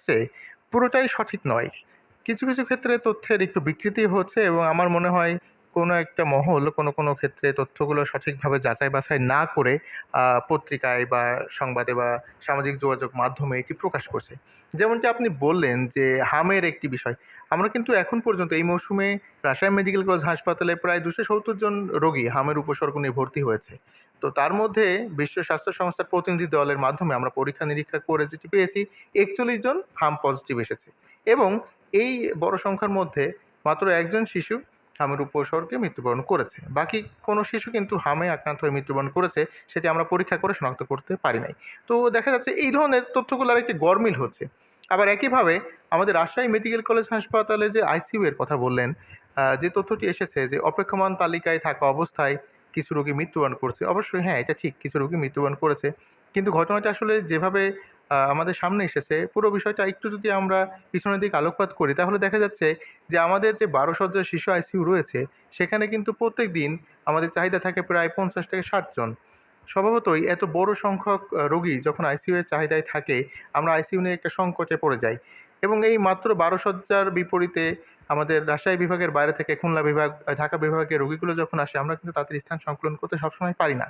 আসছে পুরোটাই সঠিক নয়। কিছু, কিছু ক্ষেত্রে তথ্যের একটু বিকৃতি হচ্ছে এবং আমার মনে হয় কোনো একটা মহল কোনো ক্ষেত্রে তথ্যগুলো সঠিকভাবে যাচাই-বাছাই না করে পত্রিকায় বা সংবাদে বা সামাজিক যোগাযোগ মাধ্যমে এটি প্রকাশ করছে। যেমনটি আপনি বললেন যে হামের একটি বিষয়। আমরা কিন্তু এখন পর্যন্ত এই মৌসুমে রাজশাহী মেডিকেল কলেজ হাসপাতালে প্রায় ২৭০ জন রোগী হামের উপসর্গ নিয়ে ভর্তি হয়েছে। তো তার মধ্যে বিশ্ব স্বাস্থ্য সংস্থার প্রতিনিধি দলের মাধ্যমে আমরা পরীক্ষা-নিরীক্ষা করে যেটি পেয়েছি ৪১ জন হাম পজিটিভ এসেছে এবং এই বড় সংখ্যার মধ্যে মাত্র ১ জন শিশু হামের উপসর্গে মৃত্যুবরণ করেছে। বাকি কোনো শিশু কিন্তু হামে আক্রান্ত হয়ে মৃত্যুবরণ করেছে, সেটি আমরা পরীক্ষা করে শনাক্ত করতে পারি নাই। তো দেখা যাচ্ছে এই ধরনের তথ্যগুলার একটি গরমিল হচ্ছে। আবার একইভাবে আমাদের রাজশাহী মেডিকেল কলেজ হাসপাতালে যে আইসিইউ এর কথা বললেন, যে তথ্যটি এসেছে যে অপেক্ষমান তালিকায় থাকা অবস্থায় কিছু রোগী মৃত্যুবরণ করছে। অবশ্যই হ্যাঁ, এটা ঠিক কিছু রোগী মৃত্যুবরণ করেছে। কিন্তু ঘটনাটা আসলে যেভাবে আমাদের সামনে এসেছে, পুরো বিষয়টা একটু যদি আমরা পিছনের দিকে আলোকপাত করি, তাহলে দেখা যাচ্ছে যে আমাদের যে ১২ সজ্জার শিশু আইসিইউ রয়েছে, সেখানে কিন্তু প্রত্যেকদিন আমাদের চাহিদা থাকে প্রায় ৫০ থেকে ৬০ জন। স্বভাবতই এত বড় সংখ্যক রোগী যখন আইসিইউ এর চাহিদায় থাকে, আমরা আইসিইউ নিয়ে একটা সংকটে পড়ে যাই। এবং এই মাত্র ১২ সজ্জার বিপরীতে আমাদের রাজশাহী বিভাগের বাইরে থেকে খুলনা বিভাগ, ঢাকা বিভাগের রোগীগুলো যখন আসে, আমরা কিন্তু তাদের স্থান সংকুলন করতে সবসময় পারি না।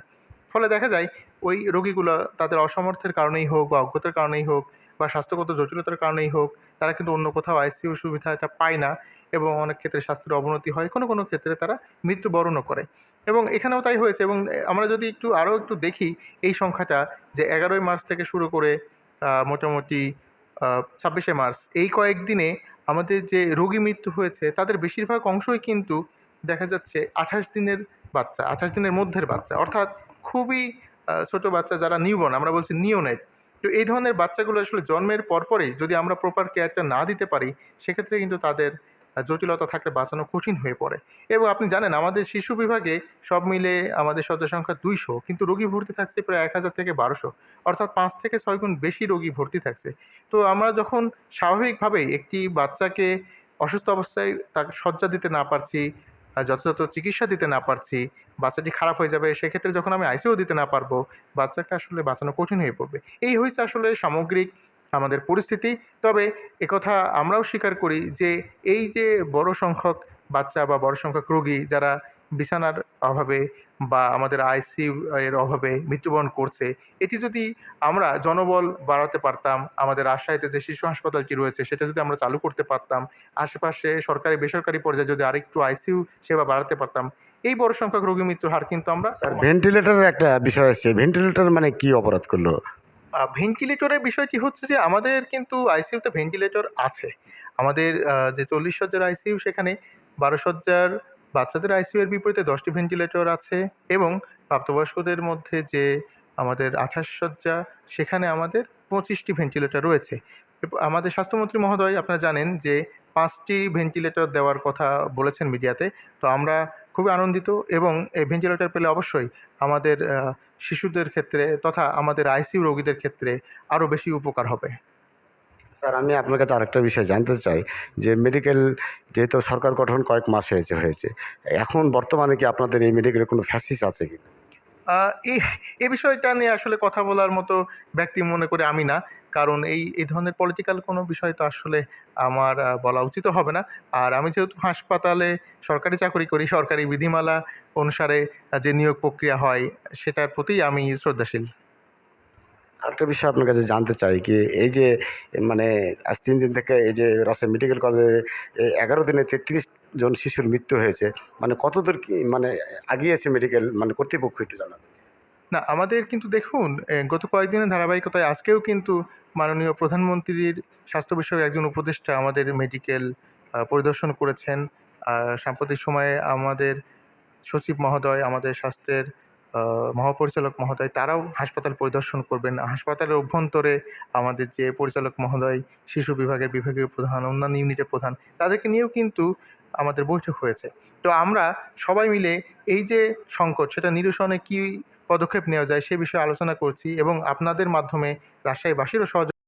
ফলে দেখা যায় ওই রোগীগুলো তাদের অসামর্থ্যের কারণেই হোক বা অজ্ঞতার কারণেই হোক বা স্বাস্থ্যগত জটিলতার কারণেই হোক, তারা কিন্তু অন্য কোথাও আইসিইউ সুবিধাটা পায় না এবং অনেক ক্ষেত্রে স্বাস্থ্যের অবনতি হয়। কোনো ক্ষেত্রে তারা মৃত্যুবরণও করে। এবং এখানেও তাই হয়েছে এবং আমরা যদি আরও একটু দেখি এই সংখ্যাটা যে ১১ই মার্চ থেকে শুরু করে মোটামুটি ২৬শে মার্চ এই কয়েকদিনে আমাদের যে রোগী মৃত্যু হয়েছে তাদের বেশিরভাগ অংশই কিন্তু দেখা যাচ্ছে ২৮ দিনের বাচ্চা, ২৮ দিনের মধ্যের বাচ্চা। অর্থাৎ খুবই ছোট বাচ্চা যারা নিউবর্ন, আমরা বলছি নিওনেট। তো এই ধরনের বাচ্চাগুলো আসলে জন্মের পরপরই যদি আমরা প্রপার কেয়ারটা না দিতে পারি, সেক্ষেত্রে কিন্তু তাদের জটিলতা থাকলে বাঁচানো কঠিন হয়ে পড়ে। এবং আপনি জানেন আমাদের শিশু বিভাগে সব মিলে আমাদের শয্যা সংখ্যা ২০০, কিন্তু রোগী ভর্তি থাকছে প্রায় ১,০০০ থেকে ১,২০০। অর্থাৎ ৫ থেকে ৬ গুণ বেশি রোগী ভর্তি থাকছে। তো আমরা যখন স্বাভাবিকভাবেই একটি বাচ্চাকে অসুস্থ অবস্থায় তাকে শয্যা দিতে না পারছি, যথাযথ চিকিৎসা দিতে না পারছি, বাচ্চাটি খারাপ হয়ে যাবে। সেক্ষেত্রে যখন আমি আইসিইউ দিতে না পারবো, বাচ্চাকে আসলে বাঁচানো কঠিন হয়ে পড়বে। এই হইছে আসলে সামগ্রিক আমাদের পরিস্থিতি। তবে একথা আমরাও স্বীকার করি যে এই যে বড় সংখ্যক বাচ্চা বা বড় সংখ্যক রোগী যারা বিছানার অভাবে বা আমাদের আইসিইউ এর অভাবে মৃত্যুবরণ করছে, এটি যদি আমরা জনবল বাড়াতে পারতাম, আমাদের রাজশাহীতে যে শিশু হাসপাতালটি রয়েছে সেটা যদি আমরা চালু করতে পারতাম, আশেপাশে সরকারি বেসরকারি পর্যায়ে যদি আরেকটু আইসিইউ সেবা বাড়াতে পারতাম, এই বড় সংখ্যক রোগী মৃত্যুর হার কিন্তু আমরা স্যার, ভেন্টিলেটরের একটা বিষয় আসছে। ভেন্টিলেটর মানে কি অপরাধ করলো? ভেন্টিলেটরের বিষয়টি হচ্ছে যে আমাদের কিন্তু আইসিইউতে ভেন্টিলেটর আছে। আমাদের যে ৪০ শয্যার আইসিইউ সেখানে ১২ শয্যার বাচ্চাদের আইসিইউ এর বিপরীতে ১০ টি ভেন্টিলেটর আছে এবং প্রাপ্তবয়স্কদের মধ্যে যে আমাদের ২৮ শয্যা সেখানে আমাদের ২৫ টি ভেন্টিলেটর রয়েছে। আমাদের স্বাস্থ্যমন্ত্রী মহোদয় আপনারা জানেন যে ৫ টি ভেন্টিলেটর দেওয়ার কথা বলেছেন মিডিয়াতে। তো আমরা খুবই আনন্দিত এবং এই ভেন্টিলেটর পেলে অবশ্যই আমাদের শিশুদের ক্ষেত্রে তথা আমাদের আইসিইউ রোগীদের ক্ষেত্রে আরও বেশি উপকার হবে। স্যার, আমি আপনার কাছে আরেকটা বিষয় জানতে চাই যে মেডিকেল যেহেতু সরকার গঠন কয়েক মাস হয়েছে, এখন বর্তমানে কি আপনাদের এই মেডিকেলের কোনো ফ্যাসিস আছে কি? আ এই এই বিষয়টা নিয়ে আসলে কথা বলার মতো ব্যক্তি মনে করি আমি না। কারণ এই ধরনের পলিটিক্যাল কোনো বিষয় তো আসলে আমার বলা উচিতও হবে না। আর আমি যেহেতু হাসপাতালে সরকারি চাকরি করি, সরকারি বিধিমালা অনুসারে যে নিয়োগ প্রক্রিয়া হয় সেটার প্রতি আমি শ্রদ্ধাশীল। আরেকটা বিষয় আপনার কাছে জানতে চাই কি, এই যে মানে আজ ৩ দিন থেকে এই যে রাজশাহী মেডিকেল কলেজে ১১ দিনে ৩৩ জন শিশুর মৃত্যু হয়েছে। মানে কতদূর কি মানে আগিয়েছে মেডিকেল মানে কর্তৃপক্ষ, একটু জানাবেন? না, আমাদের কিন্তু দেখুন গত কয়েকদিনের ধারাবাহিকতায় আজকেও কিন্তু মাননীয় প্রধানমন্ত্রীর স্বাস্থ্য বিষয়ক একজন উপদেষ্টা আমাদের মেডিকেল পরিদর্শন করেছেন। সাম্প্রতিক সময়ে আমাদের সচিব মহোদয়, আমাদের স্বাস্থ্যের আ মহাপরিচালক মহোদয় তারাও হাসপাতাল পরিদর্শন করবেন। হাসপাতালের অভ্যন্তরে আমাদের যে পরিচালক মহোদয়, শিশু বিভাগের বিভাগীয় প্রধান, অন্যান্য ইউনিটের প্রধান, তাদেরকে নিয়েও কিন্তু আমাদের বৈঠক হয়েছে। তো আমরা সবাই মিলে এই যে সংকট সেটা নিরসনে কী পদক্ষেপ নেওয়া যায় সে বিষয়ে আলোচনা করছি এবং আপনাদের মাধ্যমে রাজশাহীবাসীরও